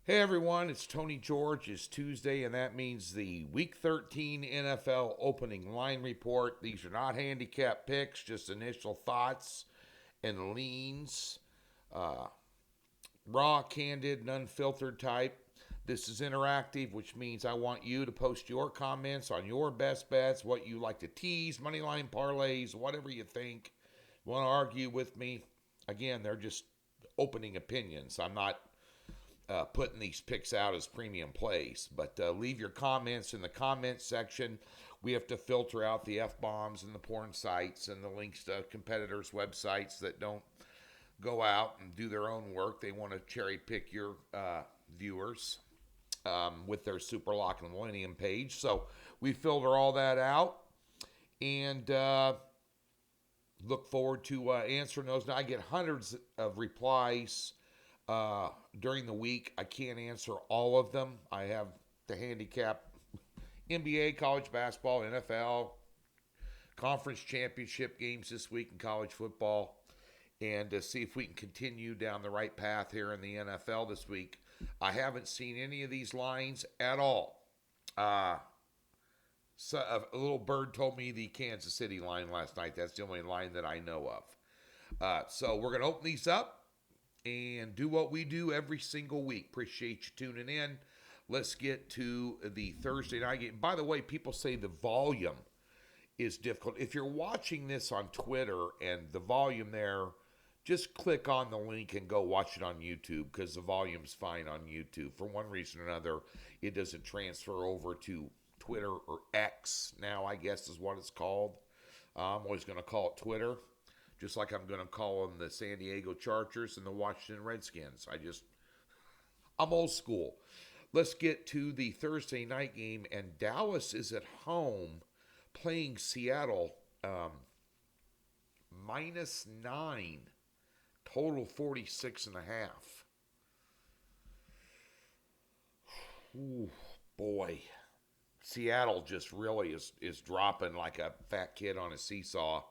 Hey everyone, it's Tony George. It's Tuesday, and that means the Week 13 NFL opening line report. These are not handicap picks, just initial thoughts and leans. Uh, Raw, candid, and unfiltered type. This is interactive, which means I want you to post your comments on your best bets, what you like to tease, money line parlays, whatever you think. Want to argue with me? Again, they're just opening opinions. I'm not putting these picks out as premium plays. But leave your comments in the comments section. We have to filter out the F-bombs and the porn sites and the links to competitors' websites that don't go out and do their own work. They want to cherry pick your viewers with their Super Lock and Millennium page. So we filter all that out and look forward to answering those. Now I get hundreds of replies during the week. I can't answer all of them. I have to handicap NBA, college basketball, NFL, conference championship games this week in college football, and to see if we can continue down the right path here in the NFL this week. I haven't seen any of these lines at all. So a little bird told me the Kansas City line last night. That's the only line that I know of. So we're going to open these up and do what we do every single week. Appreciate you tuning in. Let's get to the Thursday night game. By the way, people say the volume is difficult. If you're watching this on Twitter and the volume there, just click on the link and go watch it on YouTube because the volume's fine on YouTube. For one reason or another, it doesn't transfer over to Twitter or X now, I guess is what it's called. I'm always going to call it Twitter. Just like I'm going to call them the San Diego Chargers and the Washington Redskins. I'm old school. Let's get to the Thursday night game, and Dallas is at home playing Seattle. -9, total 46.5. Ooh, boy. Seattle just really is dropping like a fat kid on a seesaw.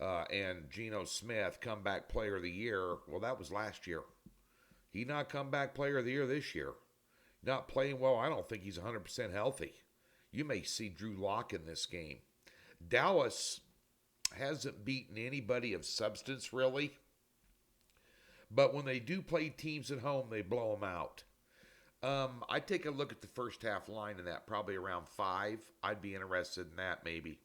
And Geno Smith, comeback player of the year. Well, that was last year. He not comeback player of the year this year. Not playing well. I don't think he's 100% healthy. You may see Drew Lock in this game. Dallas hasn't beaten anybody of substance, really. But when they do play teams at home, they blow them out. I take a look at the first half line of that, probably around 5. I'd be interested in that, maybe.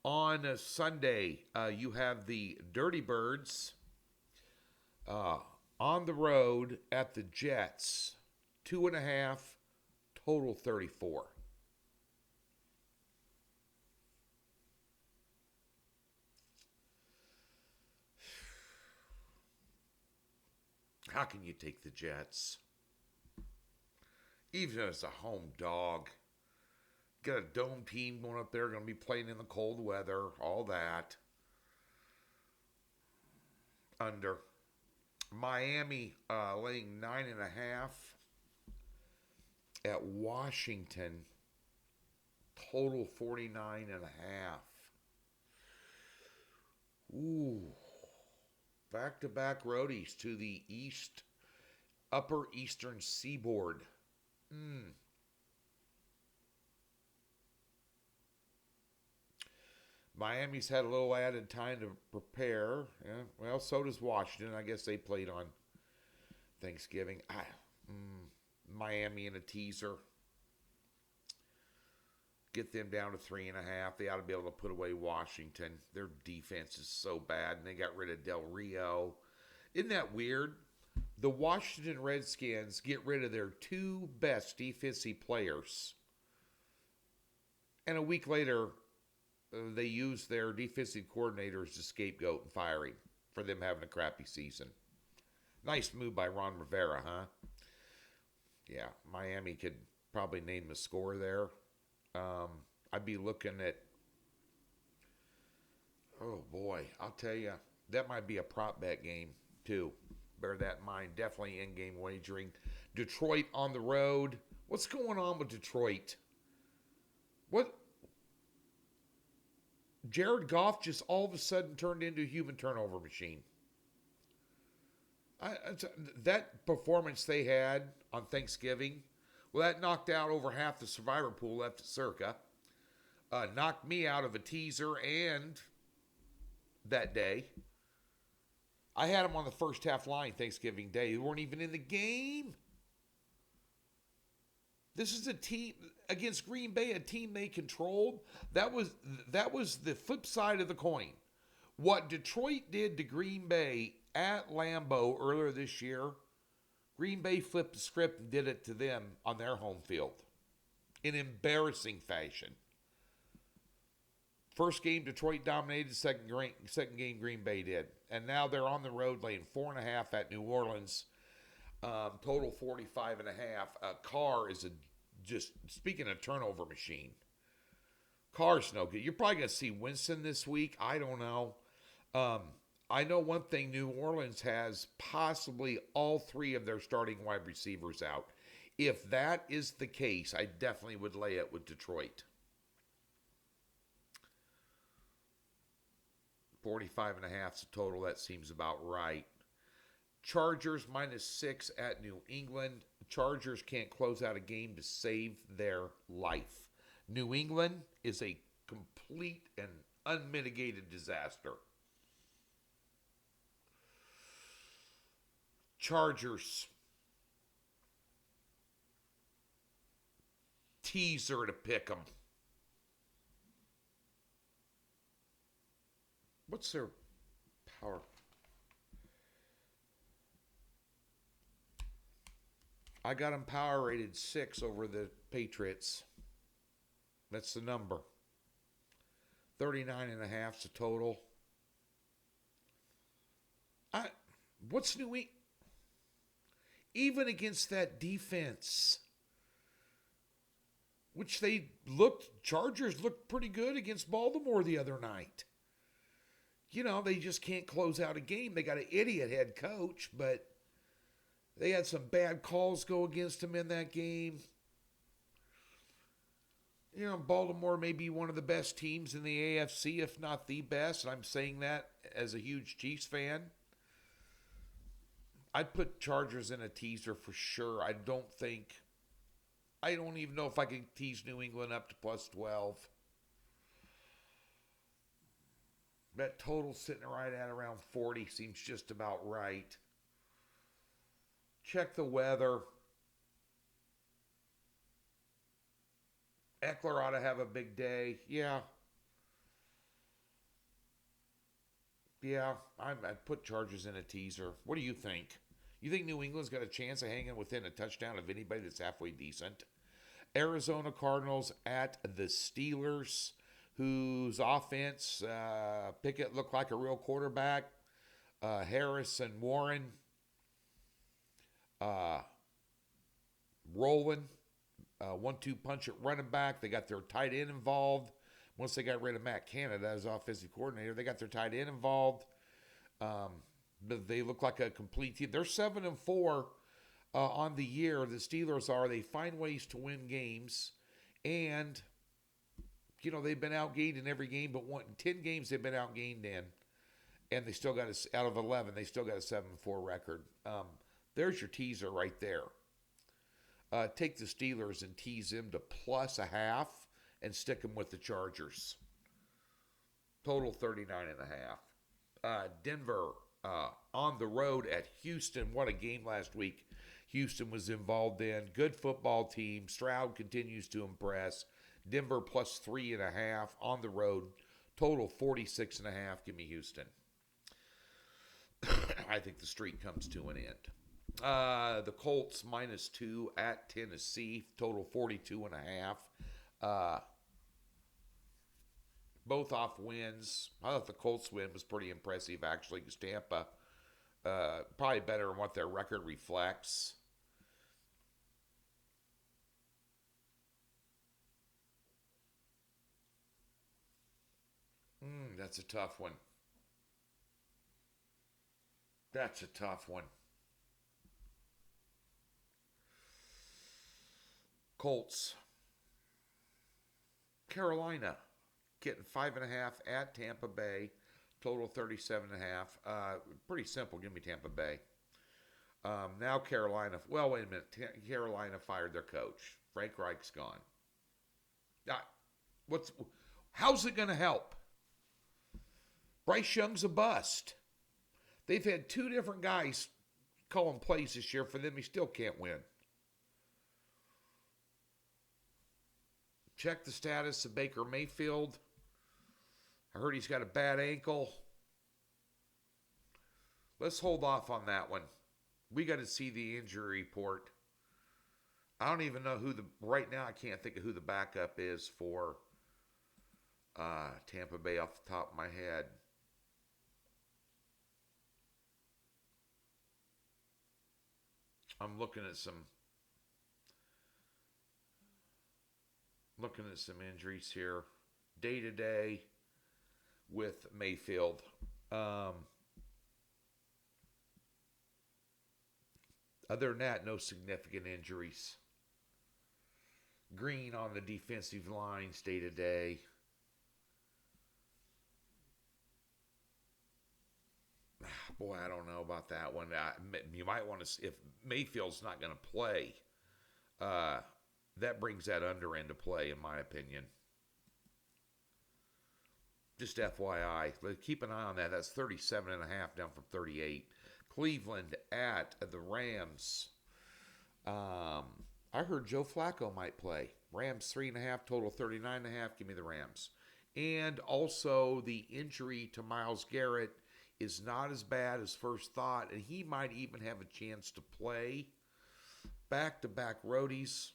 On Sunday, you have the Dirty Birds on the road at the Jets. 2.5, total 34. How can you take the Jets? Even as a home dog. Got a dome team going up there, going to be playing in the cold weather, all that. Under. Miami laying 9.5 at Washington. Total 49.5. Ooh. Back-to-back roadies to the upper eastern seaboard. Miami's had a little added time to prepare. Yeah, well, so does Washington. I guess they played on Thanksgiving. Miami in a teaser. Get them down to 3.5. They ought to be able to put away Washington. Their defense is so bad, and they got rid of Del Rio. Isn't that weird? The Washington Redskins get rid of their 2 best defensive players, and a week later, they use their defensive coordinator as a scapegoat and fire him for them having a crappy season. Nice move by Ron Rivera, huh? Yeah, Miami could probably name the score there. I'd be looking at, oh boy, I'll tell you, that might be a prop bet game too. Bear that in mind. Definitely in-game wagering. Detroit on the road. What's going on with Detroit? What? Jared Goff just all of a sudden turned into a human turnover machine. That performance they had on Thanksgiving, well, that knocked out over half the survivor pool left at Circa. Knocked me out of a teaser, and that day, I had them on the first half line Thanksgiving Day. They weren't even in the game. This is a team against Green Bay, a team they controlled. That was the flip side of the coin. What Detroit did to Green Bay at Lambeau earlier this year, Green Bay flipped the script and did it to them on their home field in embarrassing fashion. First game, Detroit dominated. Second game, Green Bay did. And now they're on the road laying 4.5 at New Orleans. Total 45.5. Carr is just, speaking of turnover machine, Carr's no good. You're probably going to see Winston this week. I don't know. I know one thing, New Orleans has possibly all three of their starting wide receivers out. If that is the case, I definitely would lay it with Detroit. 45.5 is the total. That seems about right. Chargers -6 at New England. Chargers can't close out a game to save their life. New England is a complete and unmitigated disaster. Chargers. Teaser to pick them. What's their power? I got them power rated 6 over the Patriots. That's the number. 39.5 is the total. What's New England? Even against that defense, which Chargers looked pretty good against Baltimore the other night. You know, they just can't close out a game. They got an idiot head coach, but they had some bad calls go against them in that game. You know, Baltimore may be one of the best teams in the AFC, if not the best. And I'm saying that as a huge Chiefs fan. I'd put Chargers in a teaser for sure. I don't even know if I can tease New England up to +12. That total sitting right at around 40 seems just about right. Check the weather. Eckler ought to have a big day. Yeah. I'd put Chargers in a teaser. What do you think? You think New England's got a chance of hanging within a touchdown of anybody that's halfway decent? Arizona Cardinals at the Steelers, whose offense, Pickett looked like a real quarterback. Harris and Warren rolling. 1-2 punch at running back. They got their tight end involved. Once they got rid of Matt Canada as offensive coordinator, they got their tight end involved. But they look like a complete team. They're 7-4 on the year. The Steelers are. They find ways to win games. And, you know, they've been outgained in every game, but 10 games they've been outgained in. And they still got out of 11, they still got a 7-4 record. There's your teaser right there. Take the Steelers and tease them to +0.5 and stick them with the Chargers. Total 39.5. Denver on the road at Houston. What a game last week Houston was involved in. Good football team. Stroud continues to impress. Denver +3.5 on the road. Total 46.5. Give me Houston. I think the streak comes to an end. The Colts -2 at Tennessee. Total 42.5. Both off wins. I thought the Colts win was pretty impressive, actually, because Tampa probably better than what their record reflects. That's a tough one. That's a tough one. Colts. Carolina getting 5.5 at Tampa Bay. Total 37.5. Pretty simple. Give me Tampa Bay. Now Carolina. Well, wait a minute. Carolina fired their coach. Frank Reich's gone. Uh, what's? How's it going to help? Bryce Young's a bust. They've had two different guys calling plays this year for them. He still can't win. Check the status of Baker Mayfield. I heard he's got a bad ankle. Let's hold off on that one. We got to see the injury report. I don't even know right now I can't think of who the backup is for Tampa Bay off the top of my head. I'm looking at some injuries here. Day to day with Mayfield. Other than that, no significant injuries. Green on the defensive lines day to day. Boy, I don't know about that one. You might want to, if Mayfield's not going to play, that brings that under into play, in my opinion. Just FYI, keep an eye on that. That's 37.5 down from 38. Cleveland at the Rams. I heard Joe Flacco might play. Rams 3.5, total 39.5. Give me the Rams. And also the injury to Myles Garrett is not as bad as first thought, and he might even have a chance to play. Back-to-back roadies.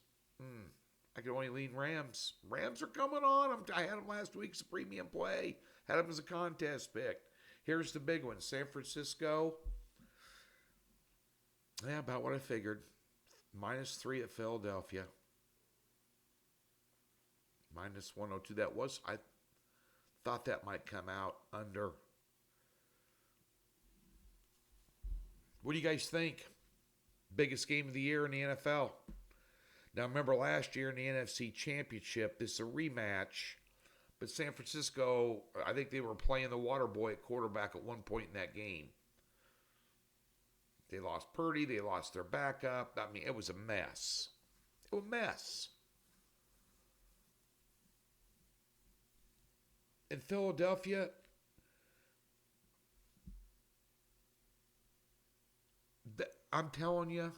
I can only lean Rams. Rams are coming on. I had them last week as a premium play. Had them as a contest pick. Here's the big one. San Francisco. Yeah, about what I figured. -3 at Philadelphia. -102. I thought that might come out under. What do you guys think? Biggest game of the year in the NFL. Now, remember last year in the NFC Championship, this is a rematch, but San Francisco, I think they were playing the water boy at quarterback at one point in that game. They lost Purdy. They lost their backup. I mean, it was a mess. It was a mess. In Philadelphia, I'm telling you,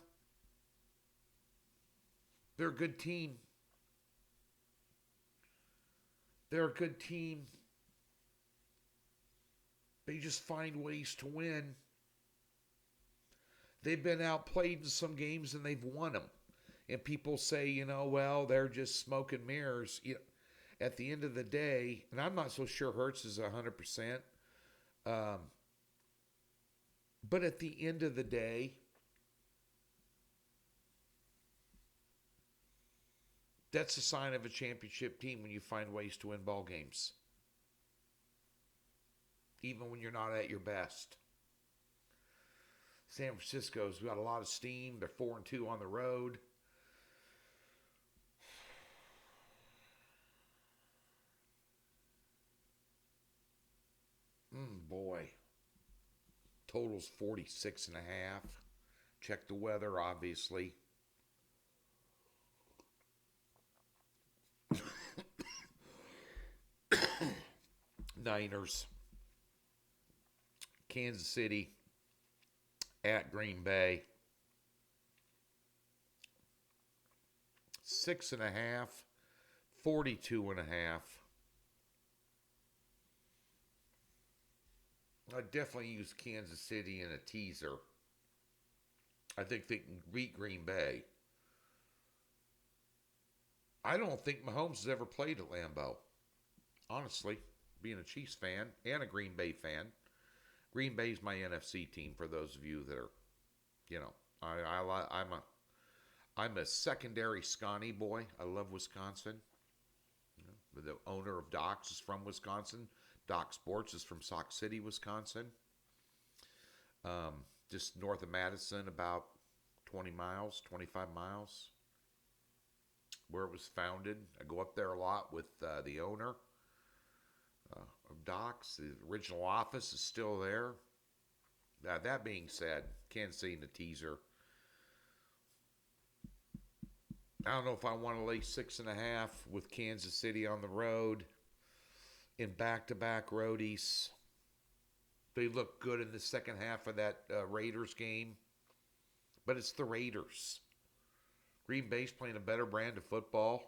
they're a good team. They're a good team. They just find ways to win. They've been outplayed in some games and they've won them. And people say, well, they're just smoke and mirrors. At the end of the day, and I'm not so sure Hurts is 100%. But at the end of the day, that's a sign of a championship team when you find ways to win ball games. Even when you're not at your best. San Francisco's got a lot of steam. They're 4-2 on the road. Boy. Total's 46.5. Check the weather, obviously. Niners. Kansas City at Green Bay. 6.5. 42.5. I definitely use Kansas City in a teaser. I think they can beat Green Bay. I don't think Mahomes has ever played at Lambeau. Honestly, being a Chiefs fan and a Green Bay fan. Green Bay's my NFC team for those of you that are, I'm a secondary Scotty boy. I love Wisconsin. The owner of Doc's is from Wisconsin. Doc Sports is from Sauk City, Wisconsin. Just north of Madison, about 20 miles, 25 miles. Where it was founded. I go up there a lot with the owner of Doc's. The original office is still there. That being said, Kansas City in the teaser. I don't know if I want to lay 6.5 with Kansas City on the road in back-to-back roadies. They look good in the second half of that Raiders game, but it's the Raiders. Green Bay's playing a better brand of football.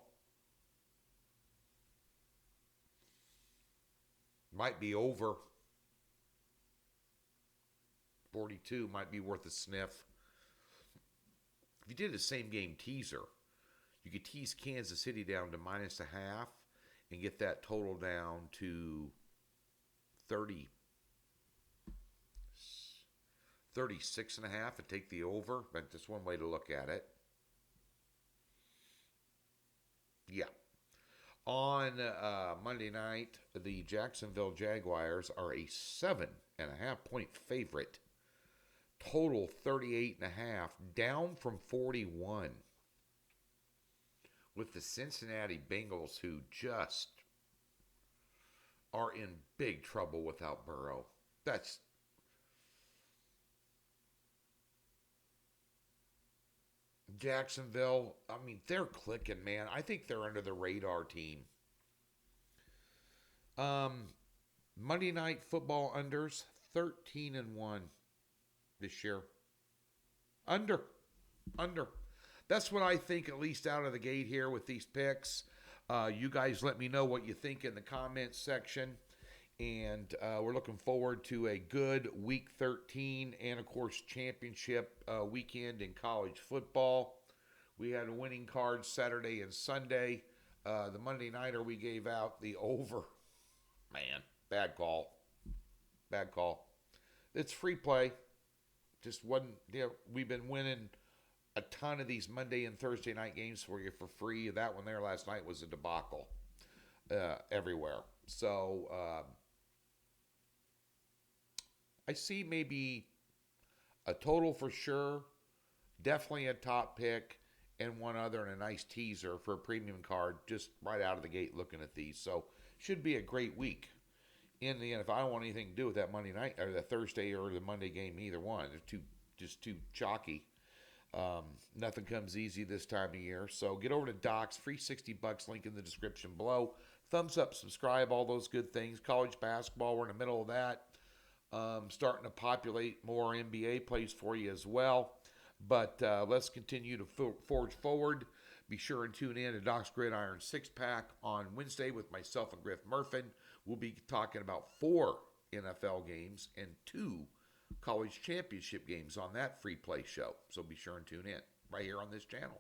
Might be over. 42 might be worth a sniff. If you did a same game teaser, you could tease Kansas City down to -0.5 and get that total down to 30, 36.5 and take the over. But that's one way to look at it. Yeah. On Monday night, the Jacksonville Jaguars are a 7.5-point favorite. Total 38.5, down from 41. With the Cincinnati Bengals, who just are in big trouble without Burrow. That's Jacksonville. I mean, they're clicking, man. I think they're under the radar team. Monday Night Football unders 13-1 this year. Under. That's what I think, at least out of the gate here with these picks. You guys let me know what you think in the comments section. And we're looking forward to a good Week 13 and, of course, championship weekend in college football. We had a winning card Saturday and Sunday. The Monday nighter we gave out the over. Man, bad call. Bad call. It's free play. Just wasn't, we've been winning a ton of these Monday and Thursday night games for you for free. That one there last night was a debacle everywhere. So I see maybe a total for sure, definitely a top pick, and one other and a nice teaser for a premium card just right out of the gate looking at these. So should be a great week. In the end, if I don't want anything to do with that Monday night or the Thursday or the Monday game, either one, they're too chalky. Nothing comes easy this time of year. So get over to Docs, free $60, link in the description below. Thumbs up, subscribe, all those good things. College basketball, we're in the middle of that. Starting to populate more NBA plays for you as well. But let's continue to forge forward. Be sure and tune in to Doc's Gridiron 6-Pack on Wednesday with myself and Griff Murphin. We'll be talking about 4 NFL games and 2 college championship games on that free play show. So be sure and tune in right here on this channel.